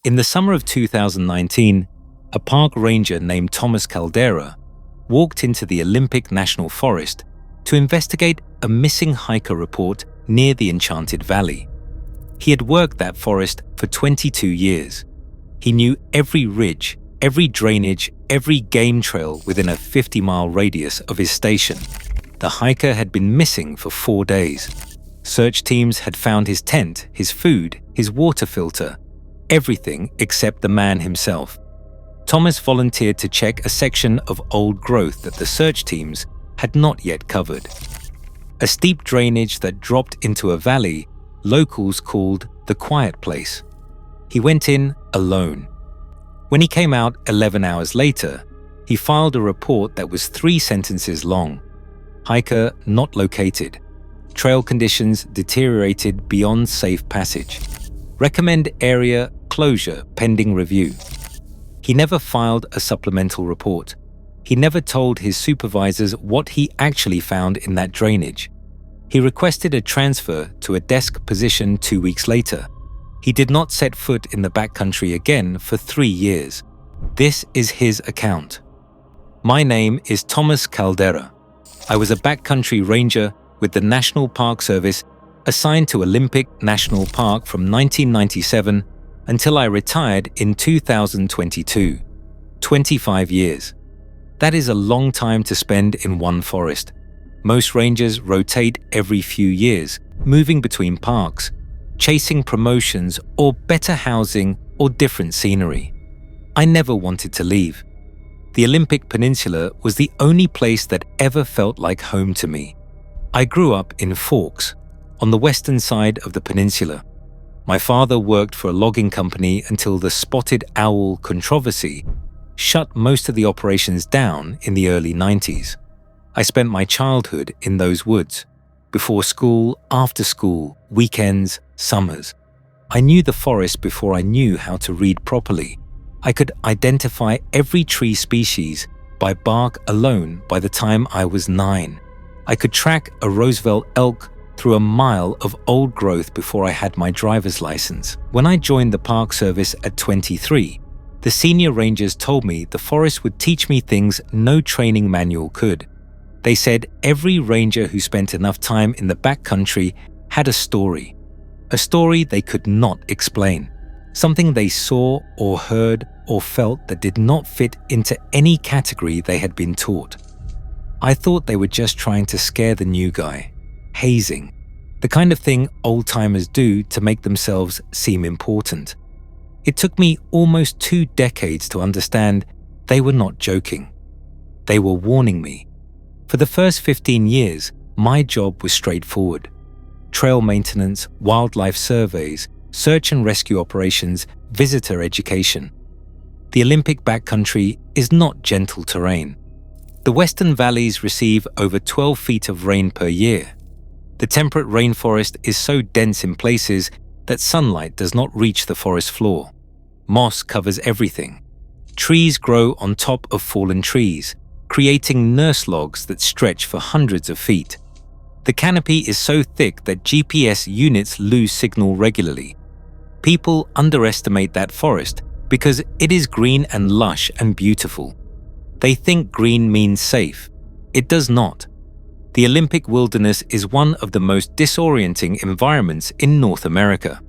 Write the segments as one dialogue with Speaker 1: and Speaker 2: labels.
Speaker 1: In the summer of 2019, a park ranger named Thomas Caldera walked into the Olympic National Forest to investigate a missing hiker report near the Enchanted Valley. He had worked that forest for 22 years. He knew every ridge, every drainage, every game trail within a 50-mile radius of his station. The hiker had been missing for 4 days. Search teams had found his tent, his food, his water filter, everything except the man himself. Thomas volunteered to check a section of old growth that the search teams had not yet covered. A steep drainage that dropped into a valley locals called the Quiet Place. He went in alone. When he came out 11 hours later, he filed a report that was 3 sentences long. Hiker not located. Trail conditions deteriorated beyond safe passage. Recommend area closure pending review. He never filed a supplemental report. He never told his supervisors what he actually found in that drainage. He requested a transfer to a desk position 2 weeks later. He did not set foot in the backcountry again for 3 years. This is his account. My name is Thomas Caldera. I was a backcountry ranger with the National Park Service assigned to Olympic National Park from 1997 until I retired in 2022. 25 years. That is a long time to spend in one forest. Most rangers rotate every few years, moving between parks, chasing promotions or better housing or different scenery. I never wanted to leave. The Olympic Peninsula was the only place that ever felt like home to me. I grew up in Forks, on the western side of the peninsula. My father worked for a logging company until the spotted owl controversy shut most of the operations down in the early 90s. I spent my childhood in those woods, before school, after school, weekends, summers. I knew the forest before I knew how to read properly. I could identify every tree species by bark alone by the time I was 9. I could track a Roosevelt elk through a mile of old growth before I had my driver's license. When I joined the Park Service at 23, the senior rangers told me the forest would teach me things no training manual could. They said every ranger who spent enough time in the backcountry had a story they could not explain, something they saw or heard or felt that did not fit into any category they had been taught. I thought they were just trying to scare the new guy. Hazing, the kind of thing old-timers do to make themselves seem important. It took me almost 2 decades to understand they were not joking. They were warning me. For the first 15 years, my job was straightforward. Trail maintenance, wildlife surveys, search and rescue operations, visitor education. The Olympic backcountry is not gentle terrain. The western valleys receive over 12 feet of rain per year. The temperate rainforest is so dense in places that sunlight does not reach the forest floor. Moss covers everything. Trees grow on top of fallen trees, creating nurse logs that stretch for hundreds of feet. The canopy is so thick that GPS units lose signal regularly. People underestimate that forest because it is green and lush and beautiful. They think green means safe. It does not. The Olympic wilderness is one of the most disorienting environments in North America.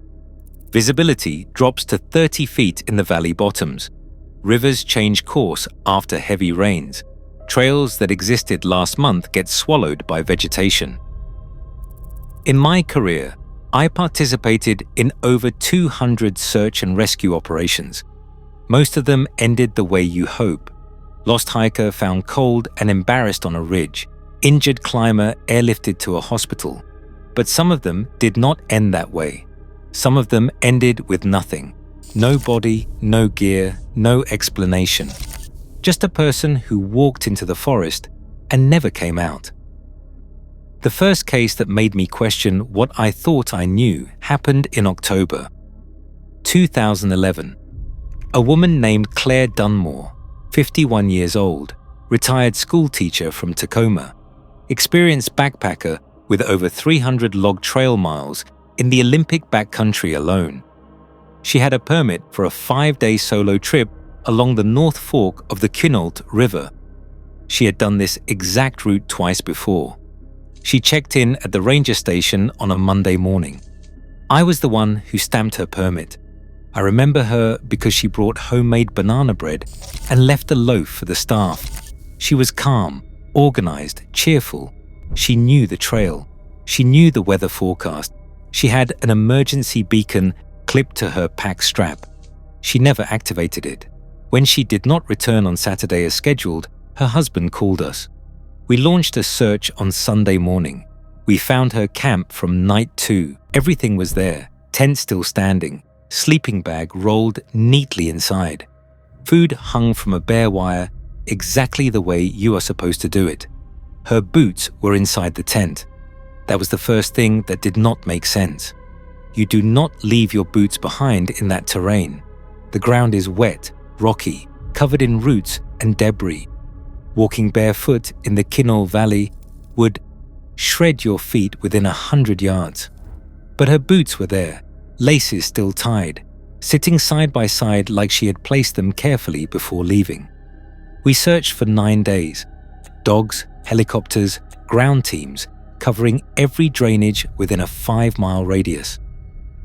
Speaker 1: Visibility drops to 30 feet in the valley bottoms. Rivers change course after heavy rains. Trails that existed last month get swallowed by vegetation. In my career, I participated in over 200 search and rescue operations. Most of them ended the way you hope. Lost hiker found cold and embarrassed on a ridge. Injured climber airlifted to a hospital. But some of them did not end that way. Some of them ended with nothing. No body, no gear, no explanation. Just a person who walked into the forest and never came out. The first case that made me question what I thought I knew happened in October 2011. A woman named Claire Dunmore, 51 years old, retired school teacher from Tacoma, experienced backpacker with over 300 log trail miles in the Olympic backcountry alone. She had a permit for a 5-day solo trip along the North Fork of the Quinault River. She had done this exact route twice before. She checked in at the ranger station on a Monday morning. I was the one who stamped her permit. I remember her because she brought homemade banana bread and left a loaf for the staff. She was calm, organized, cheerful. She knew the trail. She knew the weather forecast. She had an emergency beacon clipped to her pack strap. She never activated it. When she did not return on Saturday as scheduled, her husband called us. We launched a search on Sunday morning. We found her camp from night 2. Everything was there, tent still standing, sleeping bag rolled neatly inside. Food hung from a bare wire, exactly the way you are supposed to do it. Her boots were inside the tent. That was the first thing that did not make sense. You do not leave your boots behind in that terrain. The ground is wet, rocky, covered in roots and debris. Walking barefoot in the Quinault Valley would shred your feet within 100 yards. But her boots were there, laces still tied, sitting side by side like she had placed them carefully before leaving. We searched for 9 days. Dogs, helicopters, ground teams, covering every drainage within a 5-mile radius.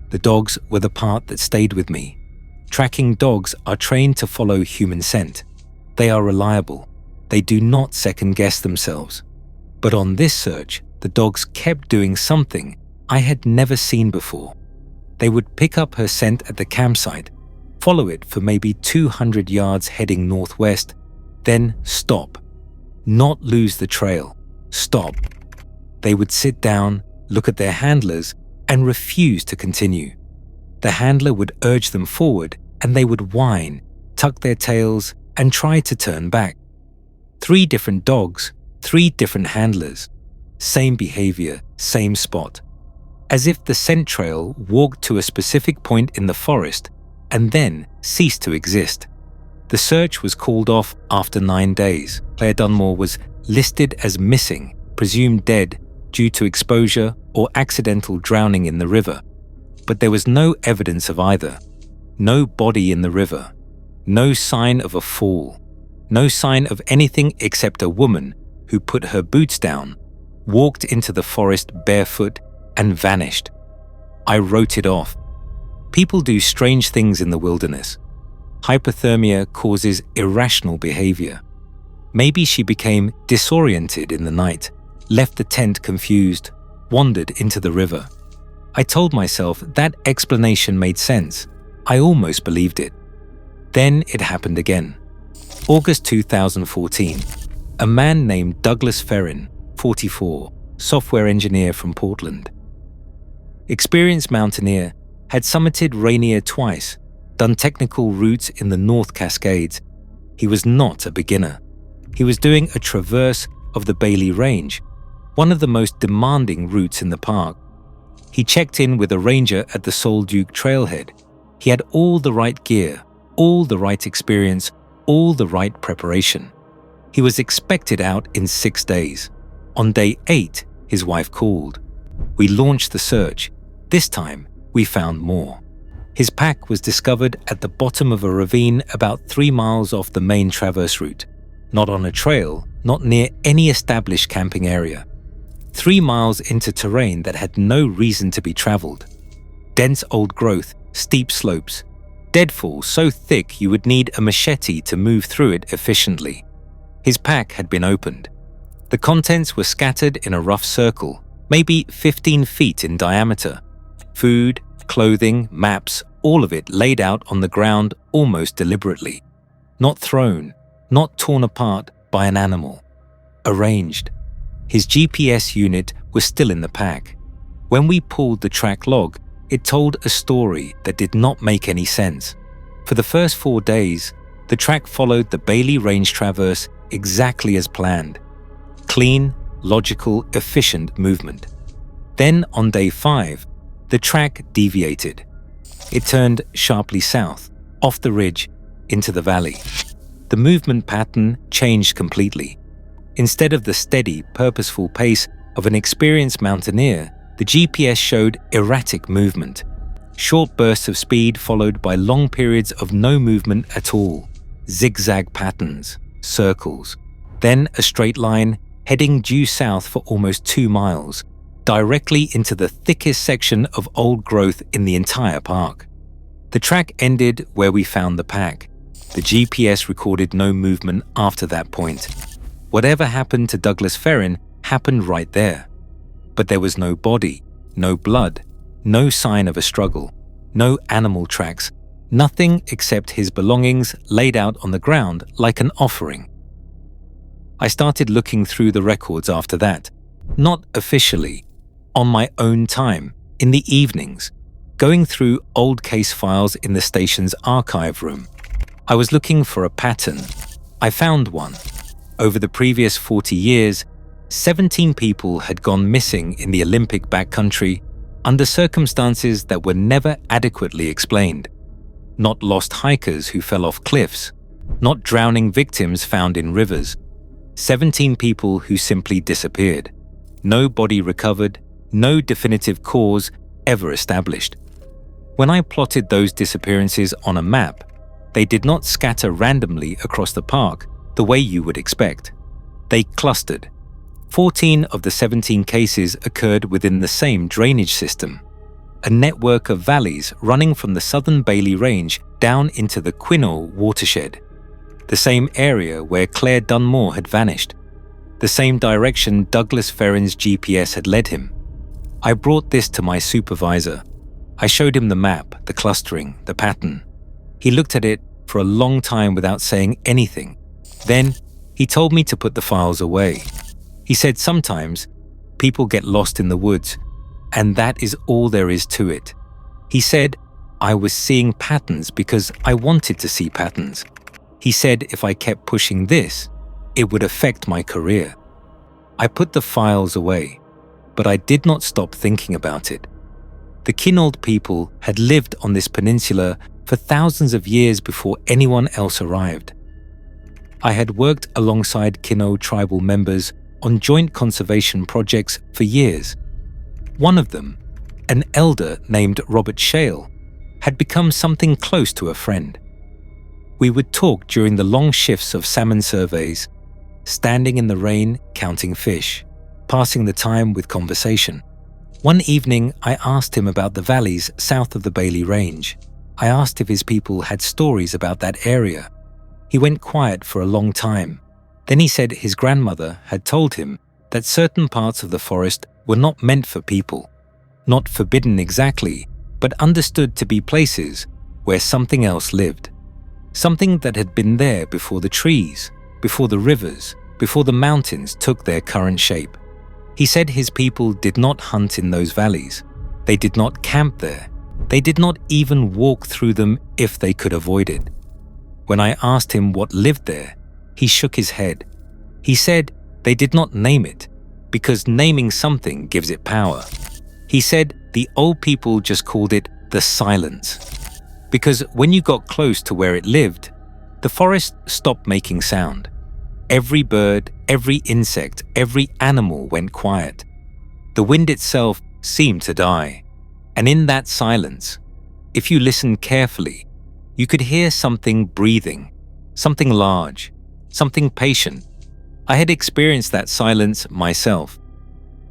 Speaker 1: The dogs were the part that stayed with me. Tracking dogs are trained to follow human scent. They are reliable. They do not second-guess themselves. But on this search, the dogs kept doing something I had never seen before. They would pick up her scent at the campsite, follow it for maybe 200 yards heading northwest, then stop. Not lose the trail. Stop. They would sit down, look at their handlers, and refuse to continue. The handler would urge them forward, and they would whine, tuck their tails, and try to turn back. 3 different dogs, 3 different handlers. Same behavior, same spot. As if the scent trail walked to a specific point in the forest and then ceased to exist. The search was called off after 9 days. Claire Dunmore was listed as missing, presumed dead due to exposure or accidental drowning in the river. But there was no evidence of either. No body in the river. No sign of a fall. No sign of anything except a woman who put her boots down, walked into the forest barefoot, and vanished. I wrote it off. People do strange things in the wilderness. Hypothermia causes irrational behavior. Maybe she became disoriented in the night, left the tent confused, wandered into the river. I told myself that explanation made sense. I almost believed it. Then it happened again. August 2014. A man named Douglas Ferin, 44, software engineer from Portland. Experienced mountaineer, had summited Rainier twice, done technical routes in the North Cascades. He was not a beginner. He was doing a traverse of the Bailey Range, one of the most demanding routes in the park. He checked in with a ranger at the Sol Duke trailhead. He had all the right gear, all the right experience, all the right preparation. He was expected out in 6 days. On day 8, his wife called. We launched the search. This time, we found more. His pack was discovered at the bottom of a ravine about 3 miles off the main traverse route. Not on a trail, not near any established camping area. 3 miles into terrain that had no reason to be traveled. Dense old growth, steep slopes. Deadfall so thick you would need a machete to move through it efficiently. His pack had been opened. The contents were scattered in a rough circle, maybe 15 feet in diameter. Food, clothing, maps, all of it laid out on the ground almost deliberately. Not thrown, not torn apart by an animal. Arranged. His GPS unit was still in the pack. When we pulled the track log, it told a story that did not make any sense. For the first 4 days, the track followed the Bailey Range traverse exactly as planned. Clean, logical, efficient movement. Then on day 5, the track deviated. It turned sharply south, off the ridge, into the valley. The movement pattern changed completely. Instead of the steady, purposeful pace of an experienced mountaineer, the GPS showed erratic movement. Short bursts of speed followed by long periods of no movement at all. Zigzag patterns, circles. Then a straight line heading due south for almost 2 miles, directly into the thickest section of old growth in the entire park. The track ended where we found the pack. The GPS recorded no movement after that point. Whatever happened to Douglas Ferin happened right there. But there was no body, no blood, no sign of a struggle, no animal tracks, nothing except his belongings laid out on the ground like an offering. I started looking through the records after that, not officially, on my own time, in the evenings, going through old case files in the station's archive room. I was looking for a pattern. I found one. Over the previous 40 years, 17 people had gone missing in the Olympic backcountry under circumstances that were never adequately explained. Not lost hikers who fell off cliffs, not drowning victims found in rivers. 17 people who simply disappeared. No body recovered, no definitive cause ever established. When I plotted those disappearances on a map, they did not scatter randomly across the park the way you would expect. They clustered. 14 of the 17 cases occurred within the same drainage system, a network of valleys running from the southern Bailey Range down into the Quinault watershed, the same area where Claire Dunmore had vanished, the same direction Douglas Ferin's GPS had led him. I brought this to my supervisor. I showed him the map, the clustering, the pattern. He looked at it for a long time without saying anything. Then he told me to put the files away. He said sometimes people get lost in the woods, and that is all there is to it. He said I was seeing patterns because I wanted to see patterns. He said if I kept pushing this, it would affect my career. I put the files away, but I did not stop thinking about it. The Quinault people had lived on this peninsula for thousands of years before anyone else arrived. I had worked alongside Quinault tribal members on joint conservation projects for years. One of them, an elder named Robert Shale, had become something close to a friend. We would talk during the long shifts of salmon surveys, standing in the rain counting fish, passing the time with conversation. One evening, I asked him about the valleys south of the Bailey Range. I asked if his people had stories about that area. He went quiet for a long time. Then he said his grandmother had told him that certain parts of the forest were not meant for people, not forbidden exactly, but understood to be places where something else lived. Something that had been there before the trees, before the rivers, before the mountains took their current shape. He said his people did not hunt in those valleys. They did not camp there. They did not even walk through them if they could avoid it. When I asked him what lived there, he shook his head. He said they did not name it, because naming something gives it power. He said the old people just called it the silence, because when you got close to where it lived, the forest stopped making sound. Every bird, every insect, every animal went quiet. The wind itself seemed to die. And in that silence, if you listened carefully, you could hear something breathing, something large, something patient. I had experienced that silence myself.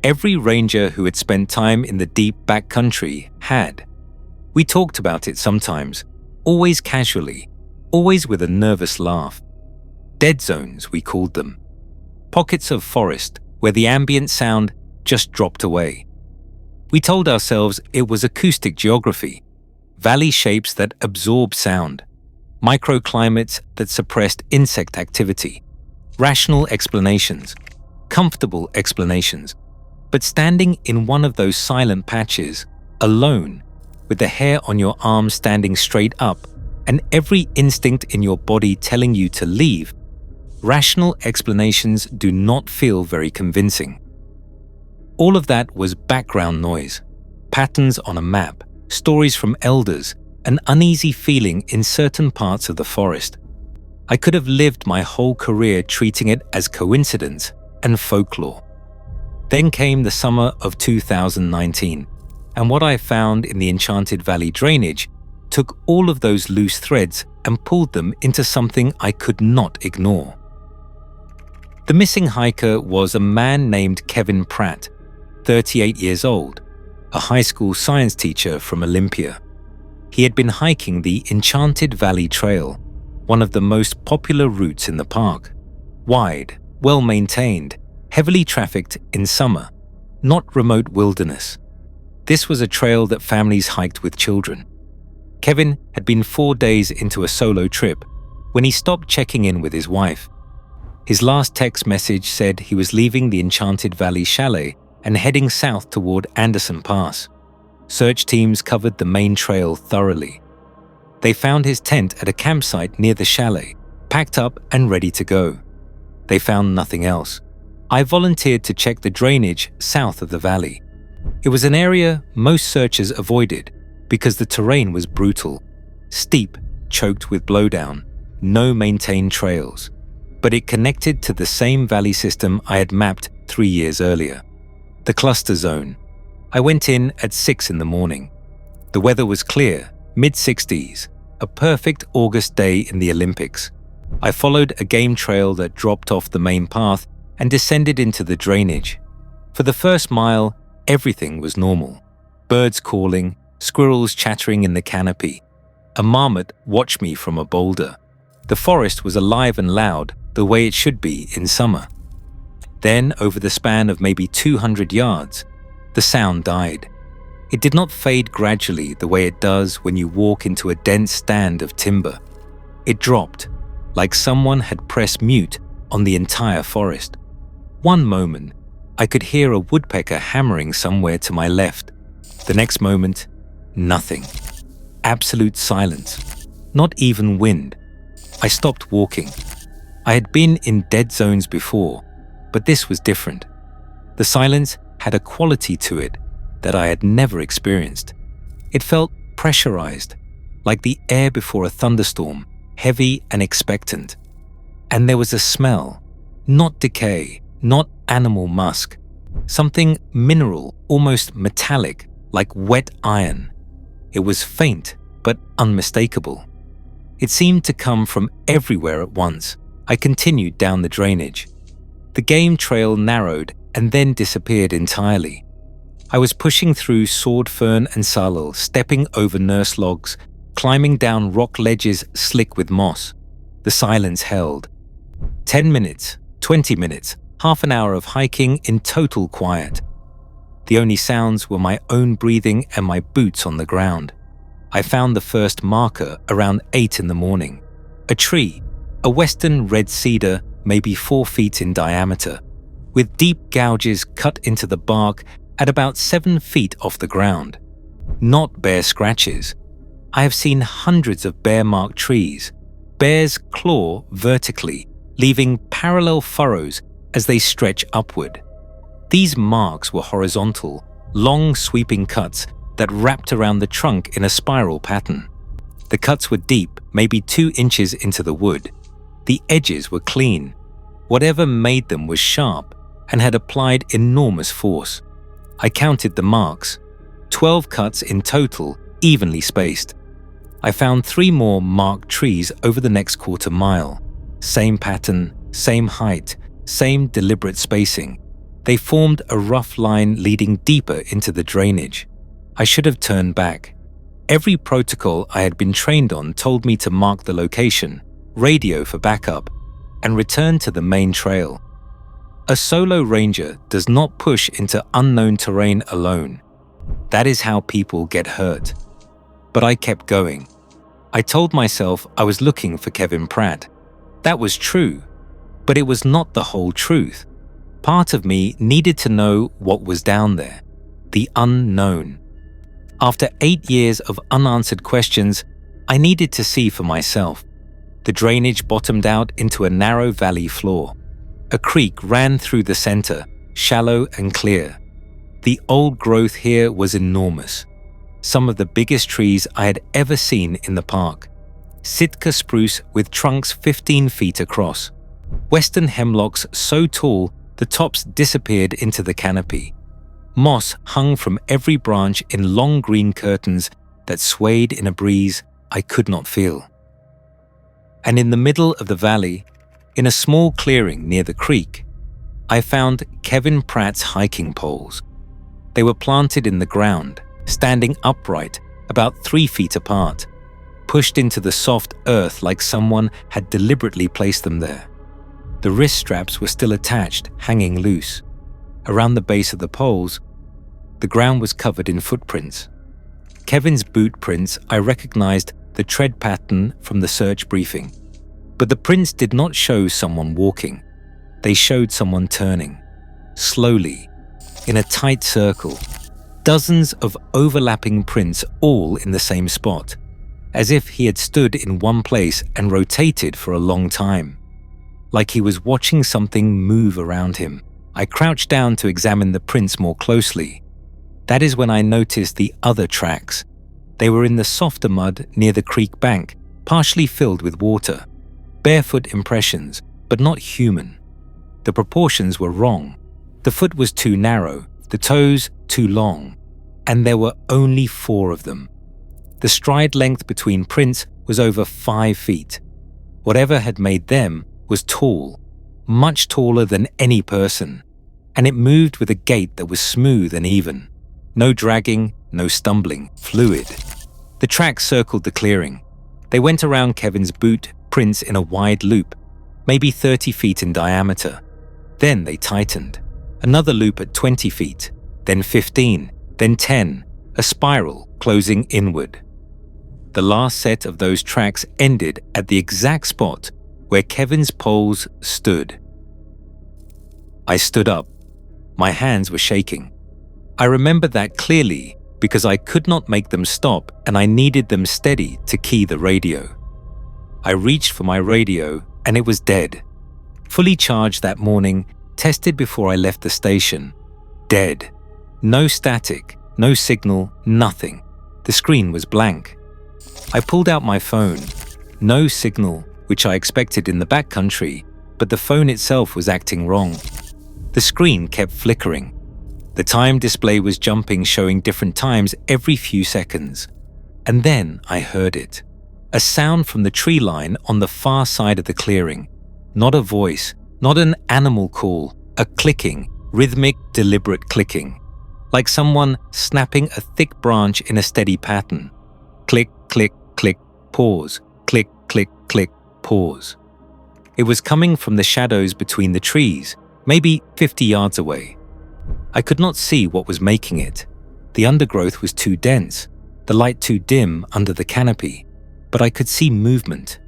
Speaker 1: Every ranger who had spent time in the deep backcountry had. We talked about it sometimes, always casually, always with a nervous laugh. Dead zones, we called them. Pockets of forest where the ambient sound just dropped away. We told ourselves it was acoustic geography, valley shapes that absorb sound, microclimates that suppressed insect activity, rational explanations, comfortable explanations. But standing in one of those silent patches, alone, with the hair on your arm standing straight up and every instinct in your body telling you to leave, rational explanations do not feel very convincing. All of that was background noise, patterns on a map, stories from elders, an uneasy feeling in certain parts of the forest. I could have lived my whole career treating it as coincidence and folklore. Then came the summer of 2019. and what I found in the Enchanted Valley drainage took all of those loose threads and pulled them into something I could not ignore. The missing hiker was a man named Kevin Pratt, 38 years old, a high school science teacher from Olympia. He had been hiking the Enchanted Valley Trail, one of the most popular routes in the park. Wide, well-maintained, heavily trafficked in summer, not remote wilderness. This was a trail that families hiked with children. Kevin had been 4 days into a solo trip when he stopped checking in with his wife. His last text message said he was leaving the Enchanted Valley Chalet and heading south toward Anderson Pass. Search teams covered the main trail thoroughly. They found his tent at a campsite near the chalet, packed up and ready to go. They found nothing else. I volunteered to check the drainage south of the valley. It was an area most searchers avoided because the terrain was brutal, steep, choked with blowdown, no maintained trails. But it connected to the same valley system I had mapped 3 years earlier. The cluster zone. I went in at 6 in the morning. The weather was clear, mid-60s, a perfect August day in the Olympics. I followed a game trail that dropped off the main path and descended into the drainage. For the first mile, everything was normal. Birds calling, squirrels chattering in the canopy. A marmot watched me from a boulder. The forest was alive and loud, the way it should be in summer. Then, over the span of maybe 200 yards, the sound died. It did not fade gradually the way it does when you walk into a dense stand of timber. It dropped, like someone had pressed mute on the entire forest. One moment, I could hear a woodpecker hammering somewhere to my left. The next moment, nothing. Absolute silence. Not even wind. I stopped walking. I had been in dead zones before, but this was different. The silence had a quality to it that I had never experienced. It felt pressurized, like the air before a thunderstorm, heavy and expectant. And there was a smell, not decay, not animal musk, something mineral, almost metallic, like wet iron. It was faint, but unmistakable. It seemed to come from everywhere at once. I continued down the drainage. The game trail narrowed and then disappeared entirely. I was pushing through sword fern and salal, stepping over nurse logs, climbing down rock ledges slick with moss. The silence held. 10 minutes, 20 minutes, half an hour of hiking in total quiet. The only sounds were my own breathing and my boots on the ground. I found the first marker around 8 in the morning. A tree, a western red cedar, maybe 4 feet in diameter, with deep gouges cut into the bark at about 7 feet off the ground. Not bare scratches. I have seen hundreds of bear-marked trees. Bears claw vertically, leaving parallel furrows as they stretch upward. These marks were horizontal, long sweeping cuts that wrapped around the trunk in a spiral pattern. The cuts were deep, maybe 2 inches into the wood. The edges were clean. Whatever made them was sharp and had applied enormous force. I counted the marks, 12 cuts in total, evenly spaced. I found 3 more marked trees over the next quarter mile. Same pattern, same height, same deliberate spacing. They formed a rough line leading deeper into the drainage. I should have turned back. Every protocol I had been trained on told me to mark the location, radio for backup, and return to the main trail. A solo ranger does not push into unknown terrain alone. That is how people get hurt. But I kept going. I told myself I was looking for Kevin Pratt. That was true, but it was not the whole truth. Part of me needed to know what was down there, the unknown. After 8 years of unanswered questions, I needed to see for myself. The drainage bottomed out into a narrow valley floor. A creek ran through the center, shallow and clear. The old growth here was enormous. Some of the biggest trees I had ever seen in the park. Sitka spruce with trunks 15 feet across. Western hemlocks so tall the tops disappeared into the canopy. Moss hung from every branch in long green curtains that swayed in a breeze I could not feel. And in the middle of the valley, in a small clearing near the creek, I found Kevin Pratt's hiking poles. They were planted in the ground, standing upright, about 3 feet apart, pushed into the soft earth like someone had deliberately placed them there. The wrist straps were still attached, hanging loose. Around the base of the poles, the ground was covered in footprints. Kevin's boot prints, I recognized the tread pattern from the search briefing. But the prints did not show someone walking. They showed someone turning, slowly, in a tight circle. Dozens of overlapping prints all in the same spot, as if he had stood in one place and rotated for a long time. Like he was watching something move around him. I crouched down to examine the prints more closely. That is when I noticed the other tracks. They were in the softer mud near the creek bank, partially filled with water. Barefoot impressions, but not human. The proportions were wrong. The foot was too narrow, the toes too long, and there were only 4 of them. The stride length between prints was over 5 feet. Whatever had made them was tall, much taller than any person, and it moved with a gait that was smooth and even. No dragging, no stumbling, fluid. The tracks circled the clearing. They went around Kevin's boot prints in a wide loop, maybe 30 feet in diameter. Then they tightened. Another loop at 20 feet, then 15, then 10, a spiral closing inward. The last set of those tracks ended at the exact spot where Kevin's poles stood. I stood up. My hands were shaking. I remember that clearly because I could not make them stop and I needed them steady to key the radio. I reached for my radio and it was dead. Fully charged that morning, tested before I left the station. Dead. No static, no signal, nothing. The screen was blank. I pulled out my phone. No signal, which I expected in the backcountry, but the phone itself was acting wrong. The screen kept flickering. The time display was jumping, showing different times every few seconds. And then I heard it. A sound from the tree line on the far side of the clearing. Not a voice, not an animal call, a clicking, rhythmic, deliberate clicking. Like someone snapping a thick branch in a steady pattern. Click, click, click, pause, click, click, click, pause. It was coming from the shadows between the trees, maybe 50 yards away. I could not see what was making it. The undergrowth was too dense, the light too dim under the canopy, but I could see movement.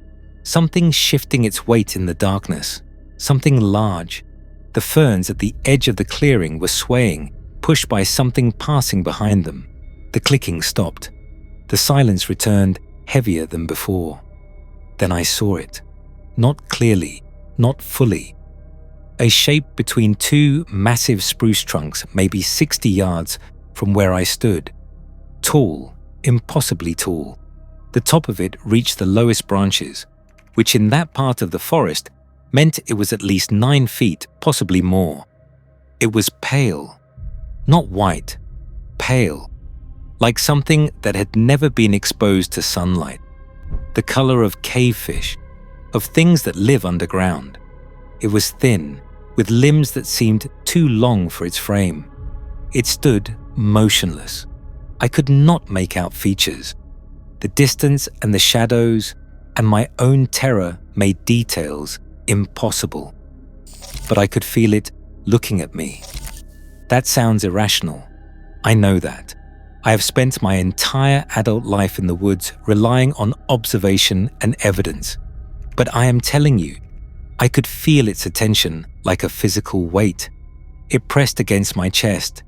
Speaker 1: Something shifting its weight in the darkness. Something large. The ferns at the edge of the clearing were swaying, pushed by something passing behind them. The clicking stopped. The silence returned, heavier than before. Then I saw it. Not clearly, not fully. A shape between 2 massive spruce trunks, maybe 60 yards from where I stood. Tall, impossibly tall. The top of it reached the lowest branches, which in that part of the forest meant it was at least 9 feet, possibly more. It was pale. Not white. Pale. Like something that had never been exposed to sunlight. The color of cave fish, of things that live underground. It was thin, with limbs that seemed too long for its frame. It stood motionless. I could not make out features. The distance and the shadows and my own terror made details impossible. But I could feel it looking at me. That sounds irrational. I know that. I have spent my entire adult life in the woods relying on observation and evidence. But I am telling you, I could feel its attention like a physical weight. It pressed against my chest.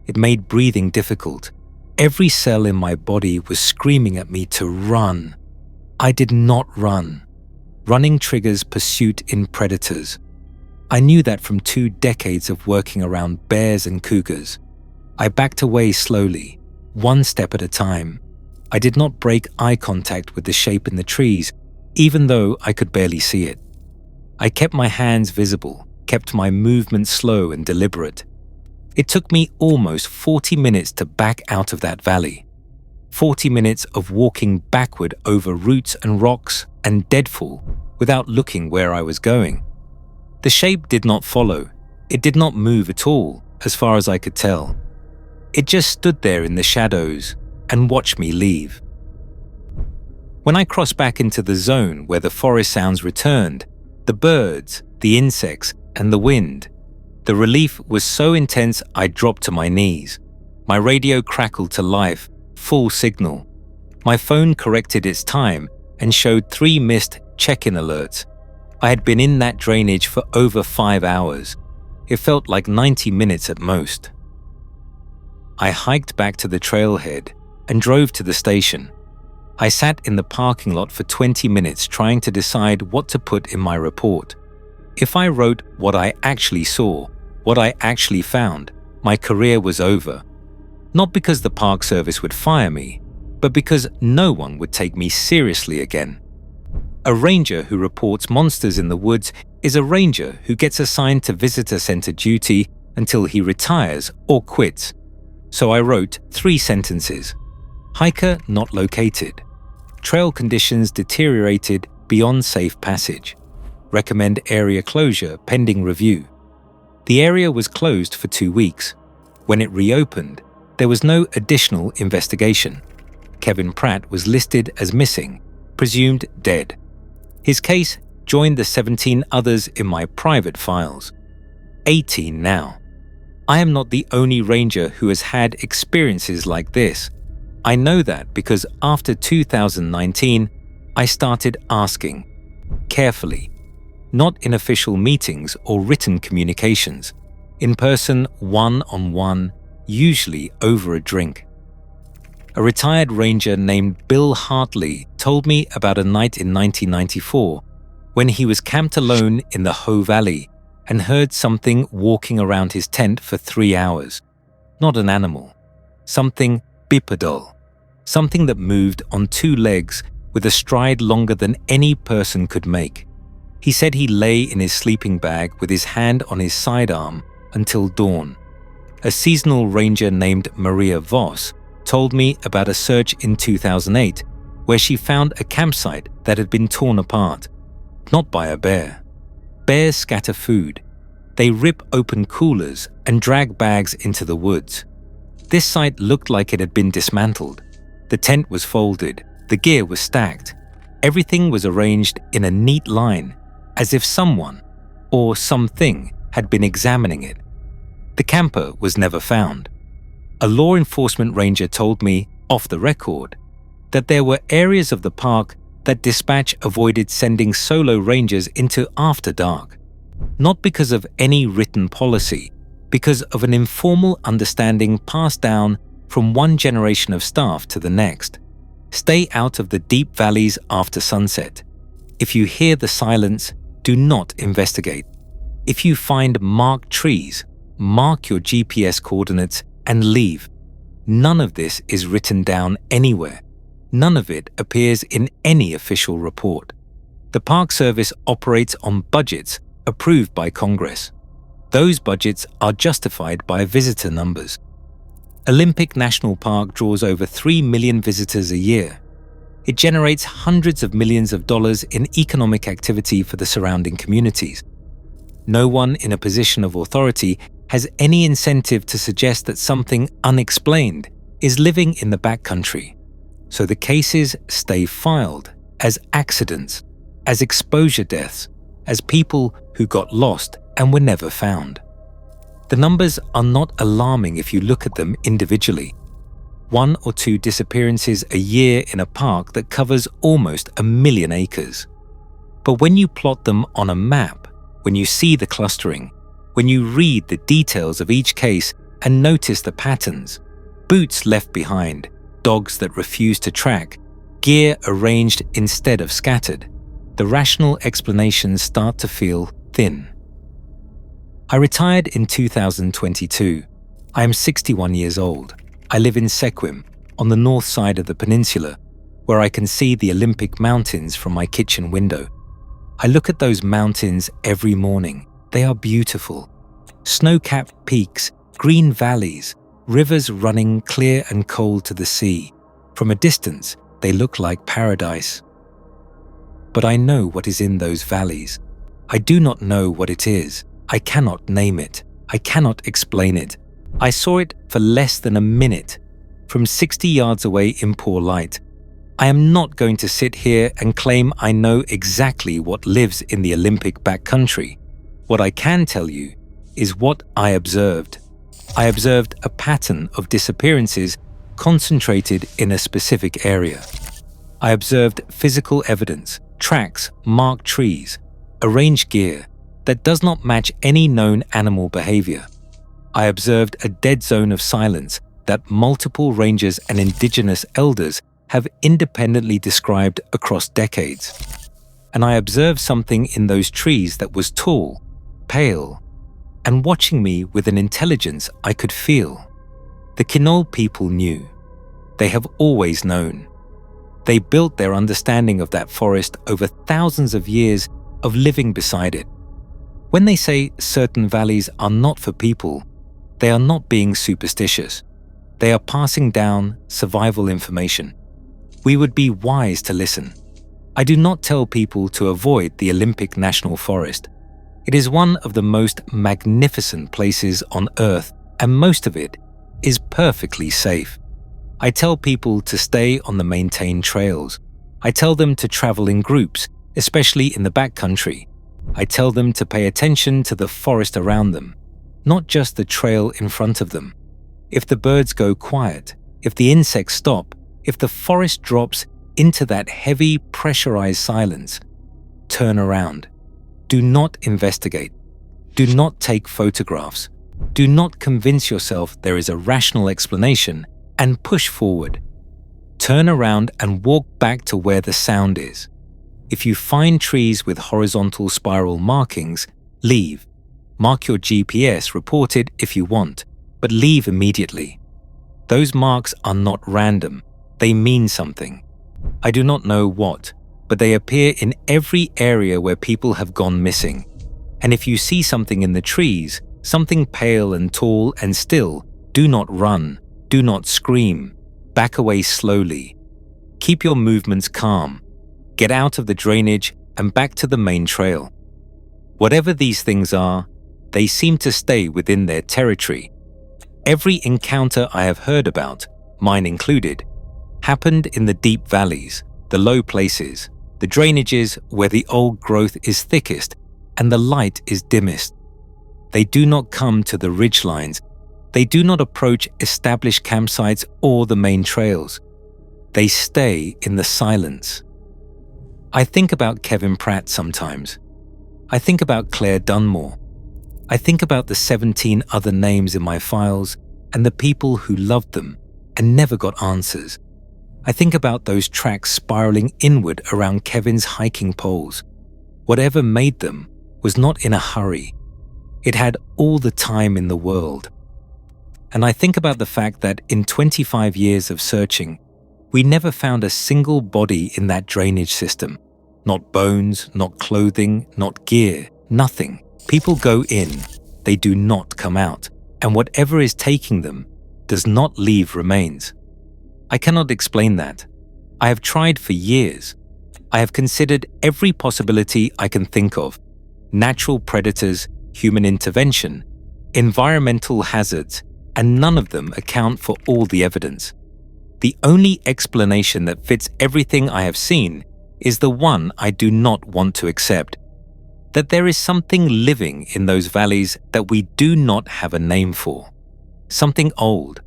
Speaker 1: It made breathing difficult. Every cell in my body was screaming at me to run. I did not run. Running triggers pursuit in predators. I knew that from 2 decades of working around bears and cougars. I backed away slowly, 1 step at a time. I did not break eye contact with the shape in the trees, even though I could barely see it. I kept my hands visible, kept my movement slow and deliberate. It took me almost 40 minutes to back out of that valley. 40 minutes of walking backward over roots and rocks and deadfall without looking where I was going. The shape did not follow. It did not move at all, as far as I could tell. It just stood there in the shadows and watched me leave. When I crossed back into the zone where the forest sounds returned, the birds, the insects, and the wind, the relief was so intense I dropped to my knees. My radio crackled to life, full signal. My phone corrected its time and showed 3 missed check-in alerts. I had been in that drainage for over 5 hours. It felt like 90 minutes at most. I hiked back to the trailhead and drove to the station. I sat in the parking lot for 20 minutes trying to decide what to put in my report. If I wrote what I actually saw, what I actually found, my career was over. Not because the Park Service would fire me, but because no one would take me seriously again. A ranger who reports monsters in the woods is a ranger who gets assigned to visitor center duty until he retires or quits. So I wrote 3 sentences. Hiker not located. Trail conditions deteriorated beyond safe passage. Recommend area closure pending review. The area was closed for 2 weeks. When it reopened, there was no additional investigation. Kevin Pratt was listed as missing, presumed dead. His case joined the 17 others in my private files. 18 now. I am not the only ranger who has had experiences like this. I know that because after 2019, I started asking, carefully, not in official meetings or written communications, in person, one-on-one, usually over a drink. A retired ranger named Bill Hartley told me about a night in 1994 when he was camped alone in the Hoh Valley and heard something walking around his tent for 3 hours. Not an animal, something bipedal, something that moved on 2 legs with a stride longer than any person could make. He said he lay in his sleeping bag with his hand on his sidearm until dawn. A seasonal ranger named Maria Voss told me about a search in 2008 where she found a campsite that had been torn apart, not by a bear. Bears scatter food. They rip open coolers and drag bags into the woods. This site looked like it had been dismantled. The tent was folded. The gear was stacked. Everything was arranged in a neat line, as if someone or something had been examining it. The camper was never found. A law enforcement ranger told me, off the record, that there were areas of the park that dispatch avoided sending solo rangers into after dark, not because of any written policy, because of an informal understanding passed down from one generation of staff to the next. Stay out of the deep valleys after sunset. If you hear the silence, do not investigate. If you find marked trees, mark your GPS coordinates and leave. None of this is written down anywhere. None of it appears in any official report. The Park Service operates on budgets approved by Congress. Those budgets are justified by visitor numbers. Olympic National Park draws over 3 million visitors a year. It generates hundreds of millions of dollars in economic activity for the surrounding communities. No one in a position of authority has any incentive to suggest that something unexplained is living in the backcountry. So the cases stay filed as accidents, as exposure deaths, as people who got lost and were never found. The numbers are not alarming if you look at them individually. 1 or 2 disappearances a year in a park that covers almost 1 million acres. But when you plot them on a map, when you see the clustering, when you read the details of each case and notice the patterns, boots left behind, dogs that refuse to track, gear arranged instead of scattered, the rational explanations start to feel thin. I retired in 2022. I am 61 years old. I live in Sequim, on the north side of the peninsula, where I can see the Olympic Mountains from my kitchen window. I look at those mountains every morning. They are beautiful. Snow-capped peaks green valleys, rivers running clear and cold to the sea. From a distance, they look like paradise. But I know what is in those valleys. I do not know what it is. I cannot name it. I cannot explain it. I saw it for less than a minute, from 60 yards away in poor light. I am not going to sit here and claim I know exactly what lives in the Olympic backcountry. What I can tell you is what I observed. I observed a pattern of disappearances concentrated in a specific area. I observed physical evidence, tracks, marked trees, arranged gear that does not match any known animal behavior. I observed a dead zone of silence that multiple rangers and indigenous elders have independently described across decades. And I observed something in those trees that was tall, pale, and watching me with an intelligence I could feel. The Kinol people knew. They have always known. They built their understanding of that forest over thousands of years of living beside it. When they say certain valleys are not for people, they are not being superstitious. They are passing down survival information. We would be wise to listen. I do not tell people to avoid the Olympic National Forest. It is one of the most magnificent places on Earth, and most of it is perfectly safe. I tell people to stay on the maintained trails. I tell them to travel in groups, especially in the backcountry. I tell them to pay attention to the forest around them, not just the trail in front of them. If the birds go quiet, if the insects stop, if the forest drops into that heavy, pressurized silence, turn around. Do not investigate. Do not take photographs. Do not convince yourself there is a rational explanation and push forward. Turn around and walk back to where the sound is. If you find trees with horizontal spiral markings, leave. Mark your GPS, report it if you want, but leave immediately. Those marks are not random. They mean something. I do not know what, but they appear in every area where people have gone missing. And if you see something in the trees, something pale and tall and still, do not run, do not scream, back away slowly. Keep your movements calm. Get out of the drainage and back to the main trail. Whatever these things are, they seem to stay within their territory. Every encounter I have heard about, mine included, happened in the deep valleys, the low places, the drainages where the old growth is thickest and the light is dimmest. They do not come to the ridgelines. They do not approach established campsites or the main trails. They stay in the silence. I think about Kevin Pratt sometimes. I think about Claire Dunmore. I think about the 17 other names in my files and the people who loved them and never got answers. I think about those tracks spiraling inward around Kevin's hiking poles. Whatever made them was not in a hurry. It had all the time in the world. And I think about the fact that in 25 years of searching, we never found a single body in that drainage system. Not bones, not clothing, not gear, nothing. People go in, they do not come out, and whatever is taking them does not leave remains. I cannot explain that. I have tried for years. I have considered every possibility I can think of. Natural predators, human intervention, environmental hazards, and none of them account for all the evidence. The only explanation that fits everything I have seen is the one I do not want to accept. That there is something living in those valleys that we do not have a name for. Something old.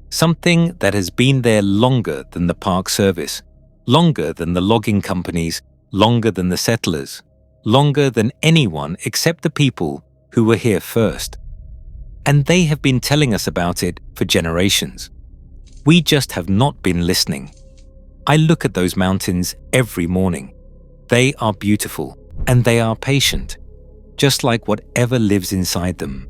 Speaker 1: Something that has been there longer than the Park Service, longer than the logging companies, longer than the settlers, longer than anyone except the people who were here first. And they have been telling us about it for generations. We just have not been listening. I look at those mountains every morning. They are beautiful and they are patient, just like whatever lives inside them.